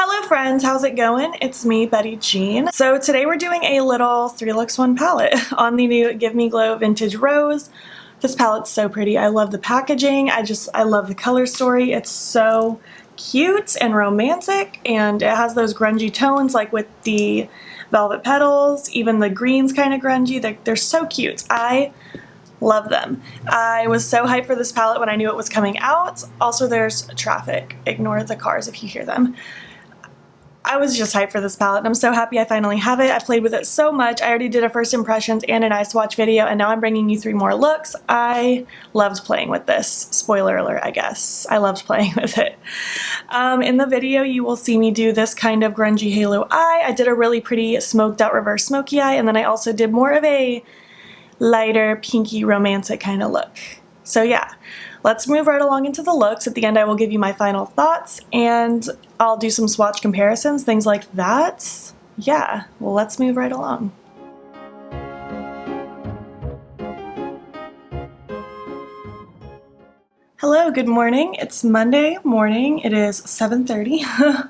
Hello friends, how's it going? It's me, Betty Jean. So today we're doing a little 3 looks 1 palette on the new Give Me Glow Vintage Rose. This palette's so pretty. I love the packaging. I love the color story. It's so cute and romantic, and it has those grungy tones like with the velvet petals. Even the green's kind of grungy. They're so cute. I love them. I was so hyped for this palette when I knew it was coming out. Also, there's traffic. Ignore the cars if you hear them. I was just hyped for this palette, and I'm so happy I finally have it. I played with it so much. I already did a first impressions and an eye swatch video, and now I'm bringing you 3 more looks. I loved playing with this. Spoiler alert, I guess. I loved playing with it. In the video, you will see me do this kind of grungy halo eye. I did a really pretty smoked out reverse smoky eye, and then I also did more of a lighter, pinky, romantic kind of look. So yeah, let's move right along into the looks. At the end, I will give you my final thoughts, and I'll do some swatch comparisons, things like that. Yeah, well, let's move right along. Hello, good morning. It's Monday morning. It is 7:30.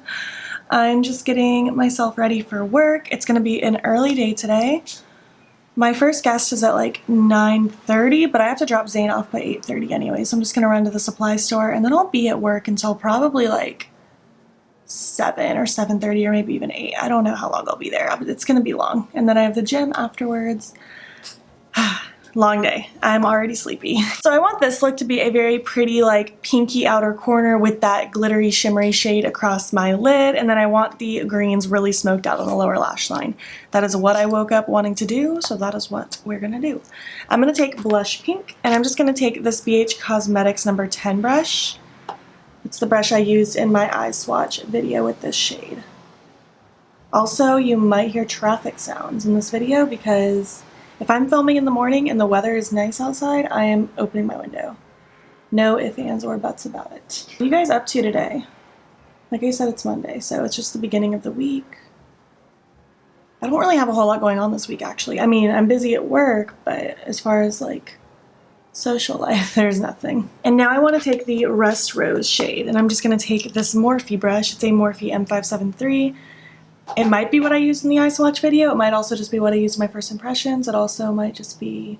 I'm just getting myself ready for work. It's going to be an early day today. My first guest is at like 9:30, but I have to drop Zane off by 8:30 anyway, so I'm just going to run to the supply store, and then I'll be at work until probably like 7 or 7:30 or maybe even 8. I don't know how long I'll be there, but it's going to be long. And then I have the gym afterwards. Long day. I'm already sleepy. So I want this look to be a very pretty like pinky outer corner with that glittery shimmery shade across my lid, and then I want the greens really smoked out on the lower lash line. That is what I woke up wanting to do, so that is what we're gonna do. I'm gonna take blush pink, and I'm just gonna take this BH Cosmetics number 10 brush. It's the brush I used in my eye swatch video with this shade. Also, you might hear traffic sounds in this video because if I'm filming in the morning and the weather is nice outside, I am opening my window. No ifs, ands, or buts about it. What are you guys up to today? Like I said, it's Monday, so it's just the beginning of the week. I don't really have a whole lot going on this week, actually. I mean, I'm busy at work, but as far as like social life, there's nothing. And now I want to take the Rust Rose shade, and I'm just going to take this Morphe brush. It's a Morphe M573. It might be what I used in the eye swatch video. It might also just be what I used in my first impressions. It also might just be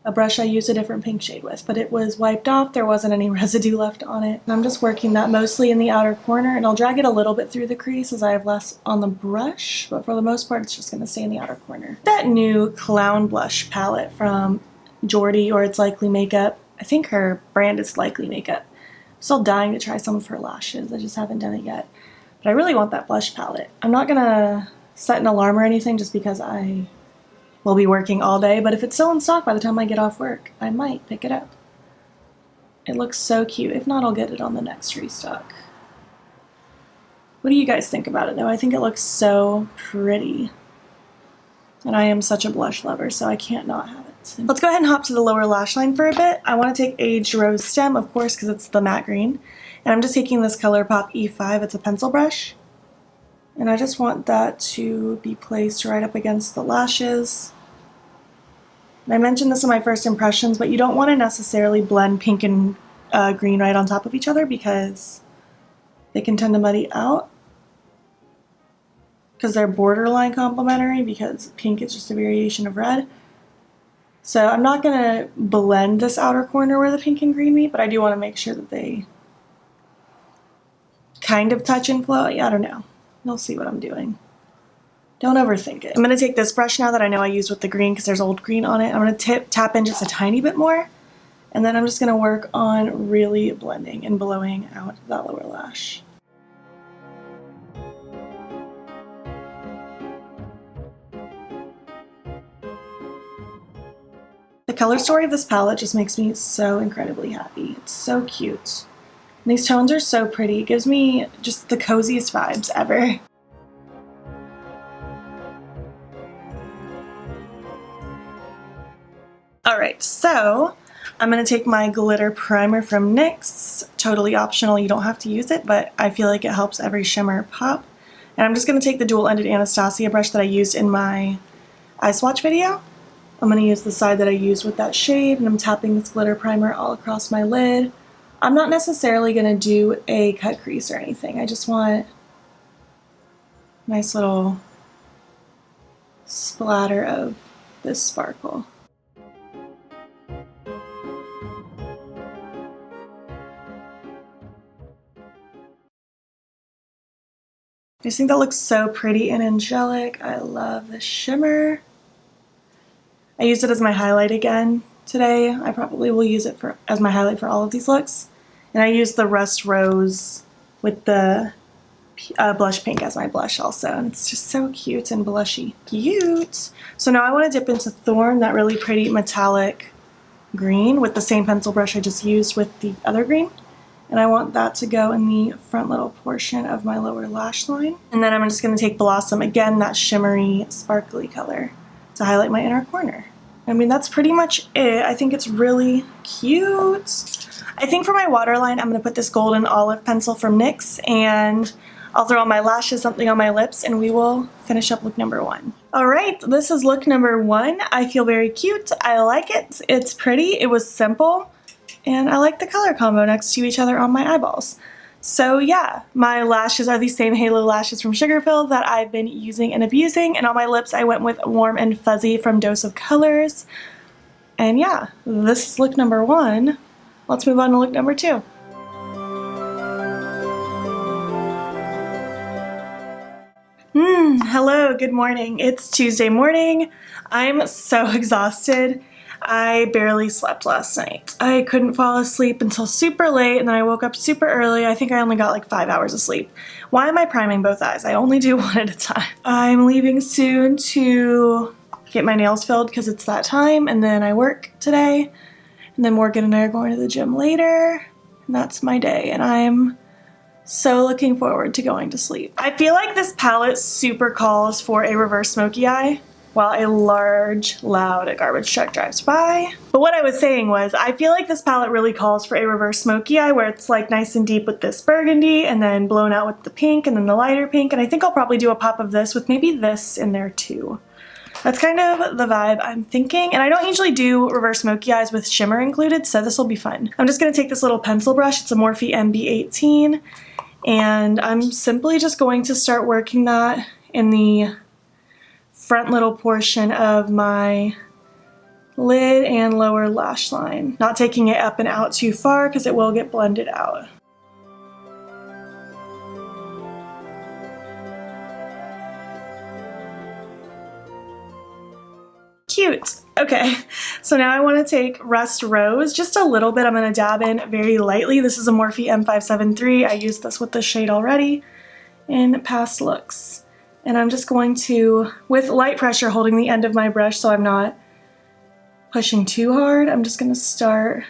a brush I used a different pink shade with, but it was wiped off. There wasn't any residue left on it. And I'm just working that mostly in the outer corner, and I'll drag it a little bit through the crease as I have less on the brush, but for the most part, it's just gonna stay in the outer corner. That new Clown Blush palette from Jordy, or It's Likely Makeup. I think her brand is Likely Makeup. I'm still dying to try some of her lashes. I just haven't done it yet. But I really want that blush palette. I'm not gonna set an alarm or anything just because I will be working all day, but if it's still in stock by the time I get off work, I might pick it up. It looks so cute. If not, I'll get it on the next restock. What do you guys think about it though? I think it looks so pretty. And I am such a blush lover, so I can't not have it. Let's go ahead and hop to the lower lash line for a bit. I want to take Aged Rose Stem, of course, because it's the matte green. And I'm just taking this Colourpop E5, it's a pencil brush. And I just want that to be placed right up against the lashes. And I mentioned this in my first impressions, but you don't want to necessarily blend pink and green right on top of each other because they can tend to muddy out. Because they're borderline complementary, because pink is just a variation of red. So I'm not going to blend this outer corner where the pink and green meet, but I do want to make sure that they kind of touch and flow. Yeah, I don't know. You'll see what I'm doing. Don't overthink it. I'm going to take this brush now that I know I used with the green because there's old green on it. I'm going to tap in just a tiny bit more, and then I'm just going to work on really blending and blowing out that lower lash. The color story of this palette just makes me so incredibly happy. It's so cute. And these tones are so pretty. It gives me just the coziest vibes ever. Alright, so I'm going to take my glitter primer from NYX. Totally optional, you don't have to use it, but I feel like it helps every shimmer pop. And I'm just going to take the dual-ended Anastasia brush that I used in my eye swatch video. I'm going to use the side that I used with that shade, and I'm tapping this glitter primer all across my lid. I'm not necessarily going to do a cut crease or anything. I just want Nice little splatter of this sparkle. I just think that looks so pretty and angelic. I love the shimmer. I used it as my highlight again today. I probably will use it as my highlight for all of these looks. And I used the Rust Rose with the blush pink as my blush also. And it's just so cute and blushy. Cute! So now I want to dip into Thorn, that really pretty metallic green with the same pencil brush I just used with the other green. And I want that to go in the front little portion of my lower lash line. And then I'm just going to take Blossom, again, that shimmery, sparkly color, to highlight my inner corner. I mean, that's pretty much it. I think it's really cute. I think for my waterline, I'm going to put this golden olive pencil from NYX, and I'll throw on my lashes, something on my lips, and we will finish up look number 1. All right, this is look number 1. I feel very cute. I like it. It's pretty. It was simple. And I like the color combo next to each other on my eyeballs. So yeah, my lashes are these same Halo lashes from Sugarfill that I've been using and abusing. And on my lips, I went with Warm and Fuzzy from Dose of Colors. And yeah, this is look number 1. Let's move on to look number 2. Hello, good morning. It's Tuesday morning. I'm so exhausted. I barely slept last night. I couldn't fall asleep until super late, and then I woke up super early. I think I only got like 5 hours of sleep. Why am I priming both eyes? I only do one at a time. I'm leaving soon to get my nails filled because it's that time, and then I work today, and then Morgan and I are going to the gym later, and that's my day, and I'm so looking forward to going to sleep. I feel like this palette super calls for a reverse smoky eye while a large, loud garbage truck drives by. But what I was saying was, I feel like this palette really calls for a reverse smoky eye where it's like nice and deep with this burgundy and then blown out with the pink and then the lighter pink. And I think I'll probably do a pop of this with maybe this in there too. That's kind of the vibe I'm thinking. And I don't usually do reverse smoky eyes with shimmer included, so this will be fun. I'm just gonna take this little pencil brush. It's a Morphe MB18. And I'm simply just going to start working that in the front little portion of my lid and lower lash line. Not taking it up and out too far because it will get blended out. Cute. Okay, so now I want to take Rust Rose, just a little bit. I'm going to dab in very lightly. This is a Morphe M573. I used this with this shade already in past looks. And I'm just going to, with light pressure, holding the end of my brush so I'm not pushing too hard, I'm just going to start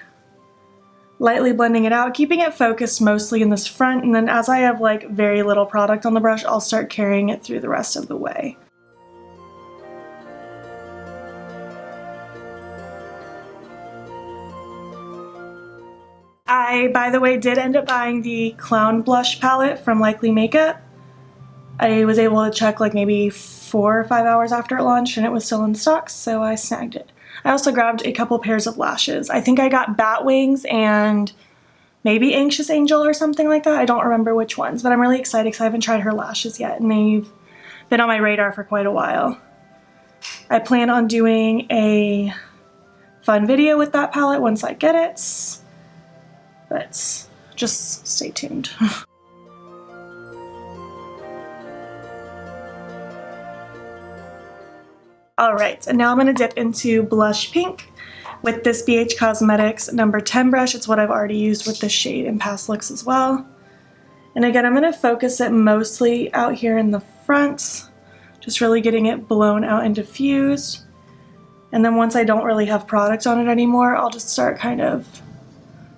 lightly blending it out, keeping it focused mostly in this front, and then as I have like very little product on the brush, I'll start carrying it through the rest of the way. I, by the way, did end up buying the Clown Blush palette from Likely Makeup. I was able to check like maybe 4 or 5 hours after it launched and it was still in stock, so I snagged it. I also grabbed a couple pairs of lashes. I think I got Bat Wings and maybe Anxious Angel or something like that. I don't remember which ones, but I'm really excited because I haven't tried her lashes yet and they've been on my radar for quite a while. I plan on doing a fun video with that palette once I get it, but just stay tuned. Alright, and now I'm going to dip into Blush Pink with this BH Cosmetics number 10 brush. It's what I've already used with this shade in past looks as well. And again, I'm going to focus it mostly out here in the front, just really getting it blown out and diffused. And then once I don't really have product on it anymore, I'll just start kind of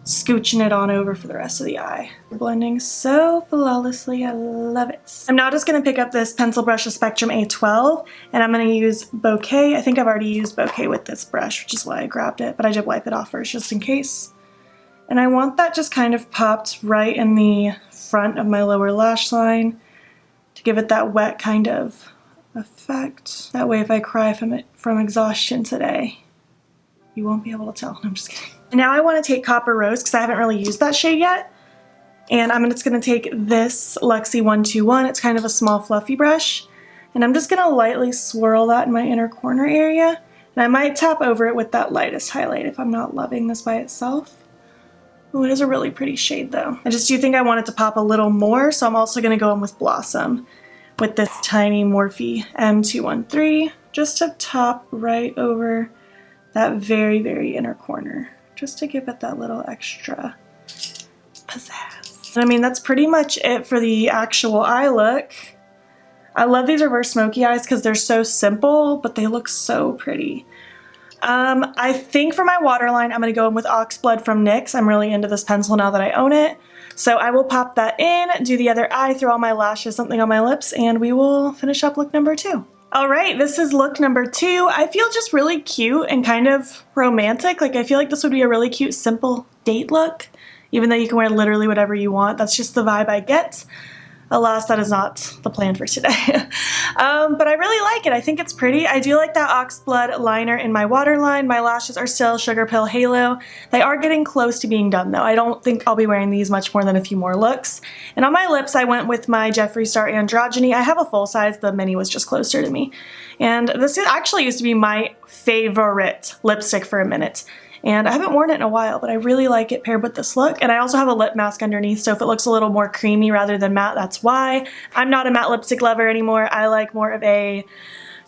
scooching it on over for the rest of the eye. Blending so flawlessly, I love it. I'm now just going to pick up this pencil brush, a Spectrum A12, and I'm going to use Bouquet. I think I've already used Bouquet with this brush, which is why I grabbed it, but I did wipe it off first just in case. And I want that just kind of popped right in the front of my lower lash line to give it that wet kind of effect. That way if I cry from exhaustion today, you won't be able to tell. I'm just kidding. And now I want to take Copper Rose because I haven't really used that shade yet. And I'm just going to take this Luxie 121. It's kind of a small fluffy brush. And I'm just going to lightly swirl that in my inner corner area. And I might tap over it with that lightest highlight if I'm not loving this by itself. Oh, it is a really pretty shade though. I just do think I want it to pop a little more, so I'm also going to go in with Blossom with this tiny Morphe M213 just to top right over that very, very inner corner, just to give it that little extra pizzazz. And I mean, that's pretty much it for the actual eye look. I love these reverse smoky eyes because they're so simple, but they look so pretty. I think for my waterline, I'm going to go in with Oxblood from NYX. I'm really into this pencil now that I own it. So I will pop that in, do the other eye, throw on my lashes, something on my lips, and we will finish up look number 2. All right, this is look number 2. I feel just really cute and kind of romantic. Like, I feel like this would be a really cute, simple date look, even though you can wear literally whatever you want. That's just the vibe I get. Alas, that is not the plan for today. But I really like it. I think it's pretty. I do like that Oxblood liner in my waterline. My lashes are still Sugar Pill Halo. They are getting close to being done though. I don't think I'll be wearing these much more than a few more looks. And on my lips, I went with my Jeffree Star Androgyny. I have a full size. The mini was just closer to me. And this actually used to be my favorite lipstick for a minute. And I haven't worn it in a while, but I really like it paired with this look. And I also have a lip mask underneath, so if it looks a little more creamy rather than matte, that's why. I'm not a matte lipstick lover anymore. I like more of a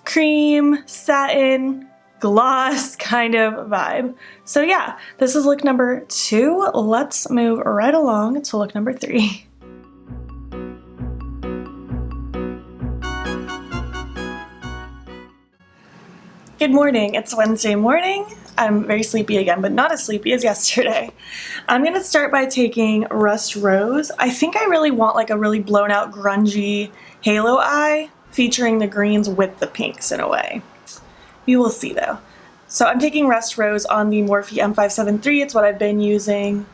cream, satin, gloss kind of vibe. So yeah, this is look number 2. Let's move right along to look number 3. Good morning, it's Wednesday morning. I'm very sleepy again, but not as sleepy as yesterday. I'm gonna start by taking Rust Rose. I think I really want like a really blown out grungy halo eye featuring the greens with the pinks in a way. You will see though. So I'm taking Rust Rose on the Morphe M573. It's what I've been using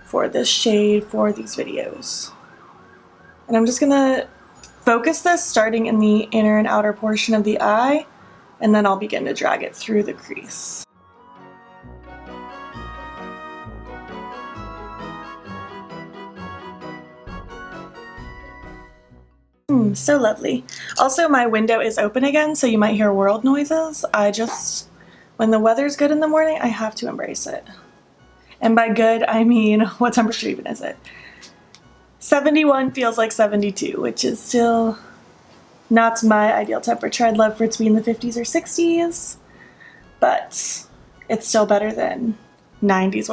for this shade for these videos. And I'm just gonna focus this starting in the inner and outer portion of the eye, and then I'll begin to drag it through the crease. So lovely. Also, my window is open again, so you might hear world noises. When the weather's good in the morning, I have to embrace it. And by good, I mean, what temperature even is it? 71 feels like 72, which is still not my ideal temperature. I'd love for it to be in the 50s or 60s, but it's still better than 90s,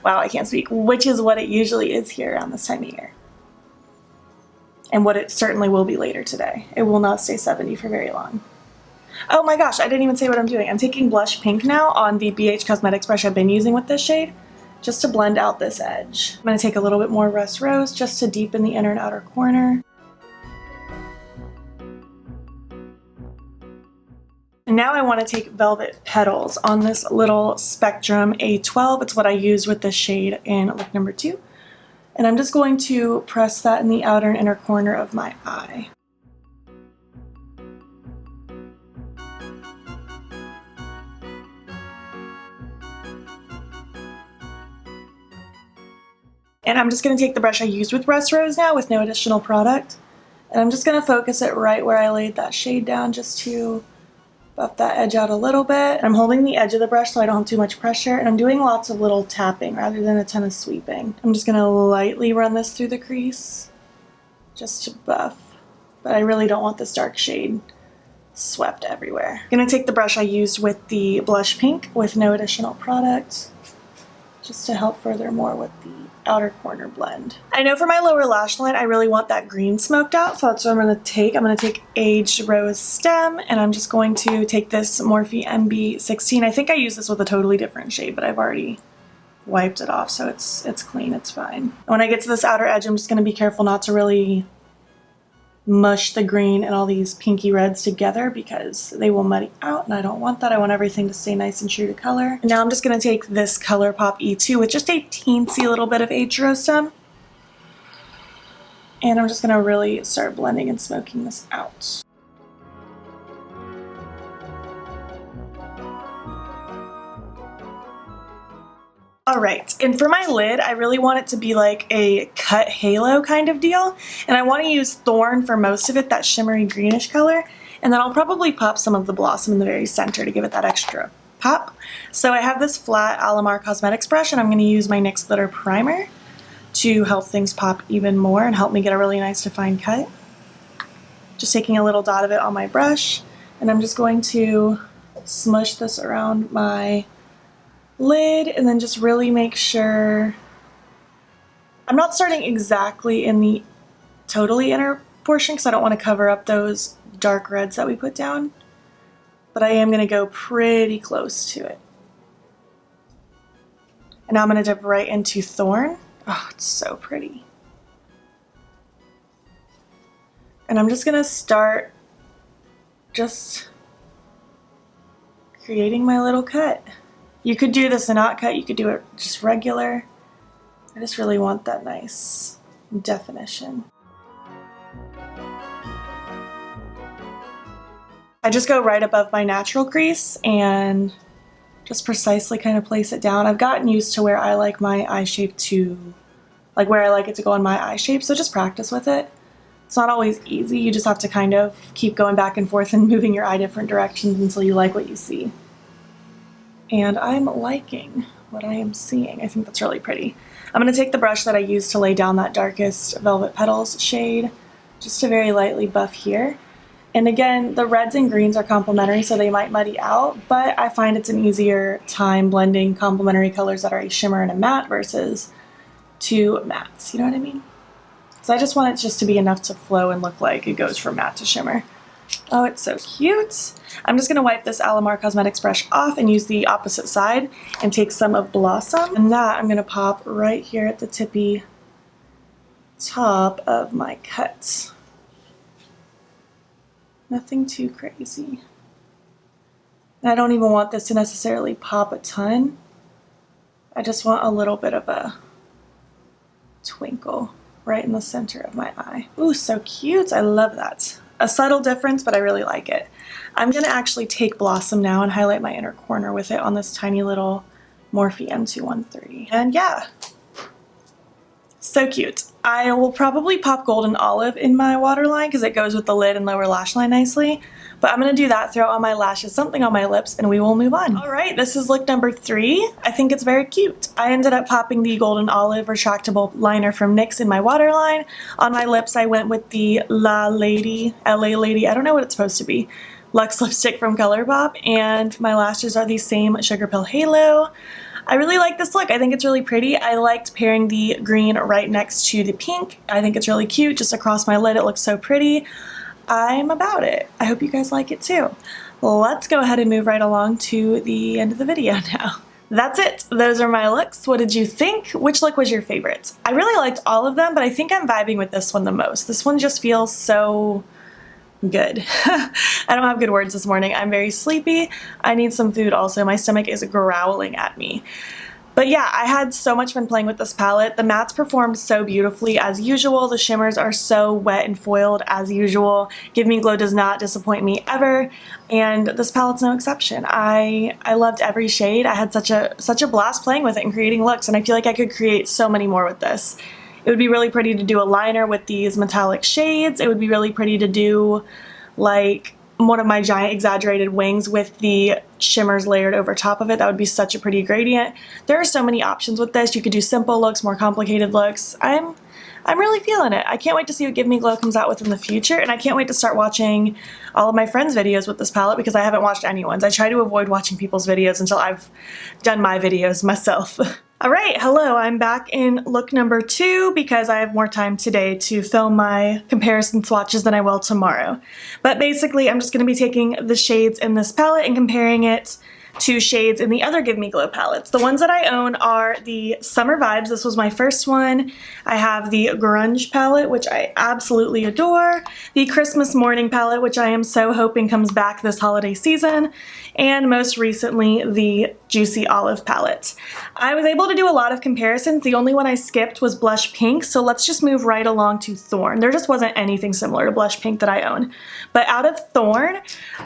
wow, I can't speak, which is what it usually is here around this time of year. And what it certainly will be later today. It will not stay 70 for very long. Oh my gosh, I didn't even say what I'm doing. I'm taking Blush Pink now on the BH Cosmetics brush I've been using with this shade, just to blend out this edge. I'm gonna take a little bit more Rust Rose just to deepen the inner and outer corner. And now I want to take Velvet Petals on this little Spectrum A12. It's what I used with this shade in look number 2. And I'm just going to press that in the outer and inner corner of my eye. And I'm just going to take the brush I used with Rust Rose now with no additional product. And I'm just going to focus it right where I laid that shade down just to buff that edge out a little bit. I'm holding the edge of the brush so I don't have too much pressure, and I'm doing lots of little tapping rather than a ton of sweeping. I'm just gonna lightly run this through the crease just to buff, but I really don't want this dark shade swept everywhere. I'm gonna take the brush I used with the Blush Pink with no additional product just to help furthermore with the outer corner blend. I know for my lower lash line, I really want that green smoked out, so that's what I'm gonna take. I'm gonna take Aged Rose Stem, and I'm just going to take this Morphe MB16. I think I used this with a totally different shade, but I've already wiped it off, so it's clean, it's fine. When I get to this outer edge, I'm just gonna be careful not to really mush the green and all these pinky reds together because they will muddy out, and I don't want that. I want everything to stay nice and true to color. And now I'm just going to take this Colourpop E2 with just a teensy little bit of Aged Rose Stem, and I'm just going to really start blending and smoking this out. Alright, and for my lid, I really want it to be like a cut halo kind of deal, and I want to use Thorn for most of it, that shimmery greenish color, and then I'll probably pop some of the blossom in the very center to give it that extra pop. So I have this flat Alamar Cosmetics brush, and I'm going to use my NYX Glitter Primer to help things pop even more and help me get a really nice defined cut. Just taking a little dot of it on my brush, and I'm just going to smush this around my lid and then just really make sure I'm not starting exactly in the totally inner portion because I don't want to cover up those dark reds that we put down, but I am going to go pretty close to it. And now I'm going to dip right into Thorn. Oh, it's so pretty. And I'm just going to start just creating my little cut. You could do this a knot cut, you could do it just regular. I just really want that nice definition. I just go right above my natural crease and just precisely kind of place it down. I've gotten used to where I like my eye shape to, like where I like it to go on my eye shape, so just practice with it. It's not always easy, you just have to kind of keep going back and forth and moving your eye different directions until you like what you see. And I'm liking what I am seeing. I think that's really pretty. I'm going to take the brush that I used to lay down that darkest Velvet Petals shade, just to very lightly buff here. And again, the reds and greens are complementary, so they might muddy out, but I find it's an easier time blending complementary colors that are a shimmer and a matte versus two mattes, you know what I mean? So I just want it just to be enough to flow and look like it goes from matte to shimmer. Oh, it's so cute. I'm just going to wipe this Alamar Cosmetics brush off and use the opposite side and take some of Blossom. And that I'm going to pop right here at the tippy top of my cut. Nothing too crazy. And I don't even want this to necessarily pop a ton. I just want a little bit of a twinkle right in the center of my eye. Ooh, so cute. I love that. A subtle difference, but I really like it. I'm going to actually take Blossom now and highlight my inner corner with it on this tiny little Morphe M213. And yeah, so cute. I will probably pop Golden Olive in my waterline because it goes with the lid and lower lash line nicely. But I'm going to do that, throw on my lashes, something on my lips, and we will move on. Alright, this is look number 3. I think it's very cute. I ended up popping the Golden Olive retractable liner from NYX in my waterline. On my lips, I went with the LA Lady, I don't know what it's supposed to be, Luxe lipstick from Colourpop, and my lashes are the same Sugar Pill Halo. I really like this look. I think it's really pretty. I liked pairing the green right next to the pink. I think it's really cute. Just across my lid, it looks so pretty. I'm about it. I hope you guys like it too. Let's go ahead and move right along to the end of the video now. That's it. Those are my looks. What did you think? Which look was your favorite? I really liked all of them, but I think I'm vibing with this one the most. This one just feels so good. I don't have good words this morning. I'm very sleepy. I need some food also. My stomach is growling at me. But yeah, I had so much fun playing with this palette. The mattes performed so beautifully as usual. The shimmers are so wet and foiled as usual. Give Me Glow does not disappoint me ever, and this palette's no exception. I loved every shade. I had such a blast playing with it and creating looks, and I feel like I could create so many more with this. It would be really pretty to do a liner with these metallic shades. It would be really pretty to do like one of my giant exaggerated wings with the shimmers layered over top of it. That would be such a pretty gradient. There are so many options with this. You could do simple looks, more complicated looks. I'm really feeling it. I can't wait to see what Give Me Glow comes out with in the future, and I can't wait to start watching all of my friends' videos with this palette because I haven't watched anyone's. I try to avoid watching people's videos until I've done my videos myself. Alright, hello, I'm back in look number 2 because I have more time today to film my comparison swatches than I will tomorrow. But basically, I'm just going to be taking the shades in this palette and comparing it to shades in the other Give Me Glow palettes. The ones that I own are the Summer Vibes. This was my first one. I have the Grunge palette, which I absolutely adore. The Christmas Morning palette, which I am so hoping comes back this holiday season. And most recently, the Juicy Olive palette. I was able to do a lot of comparisons. The only one I skipped was Blush Pink, so let's just move right along to Thorn. There just wasn't anything similar to Blush Pink that I own. But out of Thorn,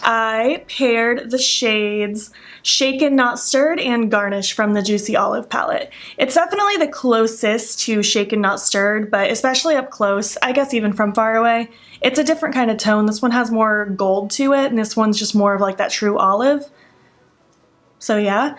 I paired the shades Shaken Not Stirred and Garnish from the Juicy Olive palette. It's definitely the closest to Shaken Not Stirred, but especially up close, I guess even from far away, it's a different kind of tone. This one has more gold to it, and this one's just more of like that true olive. So yeah,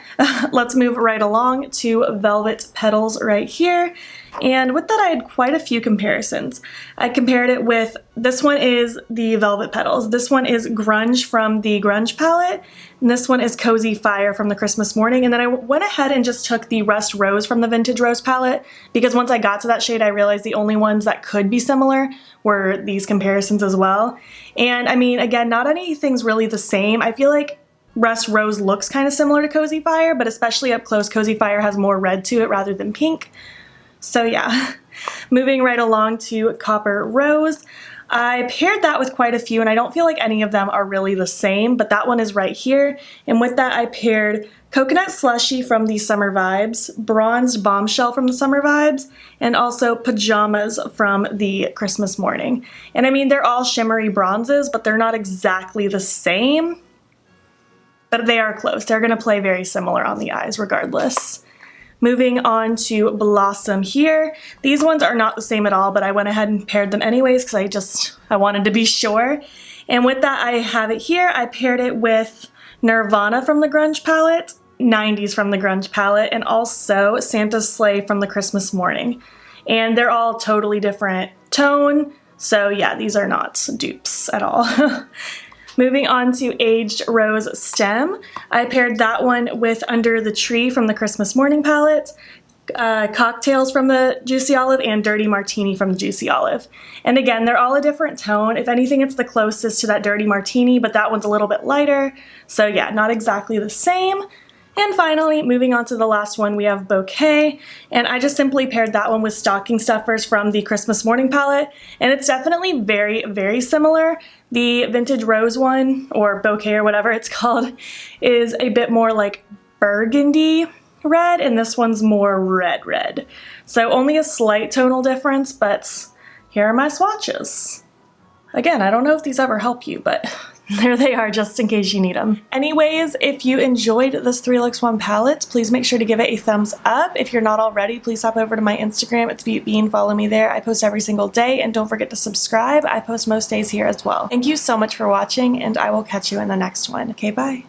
let's move right along to Velvet Petals right here. And with that, I had quite a few comparisons. I compared it with, this one is the Velvet Petals, this one is Grunge from the Grunge palette, and this one is Cozy Fire from the Christmas Morning. And then I went ahead and just took the Rust Rose from the Vintage Rose palette, because once I got to that shade, I realized the only ones that could be similar were these comparisons as well. And I mean, again, not anything's really the same. I feel like Rust Rose looks kind of similar to Cozy Fire, but especially up close, Cozy Fire has more red to it rather than pink. So yeah, moving right along to Copper Rose. I paired that with quite a few, and I don't feel like any of them are really the same, but that one is right here. And with that, I paired Coconut Slushy from the Summer Vibes, Bronzed Bombshell from the Summer Vibes, and also Pajamas from the Christmas Morning. And I mean, they're all shimmery bronzes, but they're not exactly the same. But they are close. They're going to play very similar on the eyes regardless. Moving on to Blossom here. These ones are not the same at all, but I went ahead and paired them anyways because I wanted to be sure. And with that, I have it here. I paired it with Nirvana from the Grunge palette, 90s from the Grunge palette, and also Santa's Sleigh from the Christmas Morning. And they're all totally different tone. So yeah, these are not dupes at all. Moving on to Aged Rose Stem, I paired that one with Under the Tree from the Christmas Morning palette, Cocktails from the Juicy Olive, and Dirty Martini from the Juicy Olive. And again, they're all a different tone. If anything, it's the closest to that Dirty Martini, but that one's a little bit lighter. So yeah, not exactly the same. And finally, moving on to the last one, we have Bouquet, and I just simply paired that one with Stocking Stuffers from the Christmas Morning palette, and it's definitely very, very similar. The Vintage Rose one, or Bouquet or whatever it's called, is a bit more like burgundy red, and this one's more red. So only a slight tonal difference, but here are my swatches. Again, I don't know if these ever help you, but there they are just in case you need them. Anyways, if you enjoyed this 3LX1 palette, please make sure to give it a thumbs up. If you're not already, please hop over to my Instagram. It's beautbean. Follow me there. I post every single day, and don't forget to subscribe. I post most days here as well. Thank you so much for watching, and I will catch you in the next one. Okay, bye.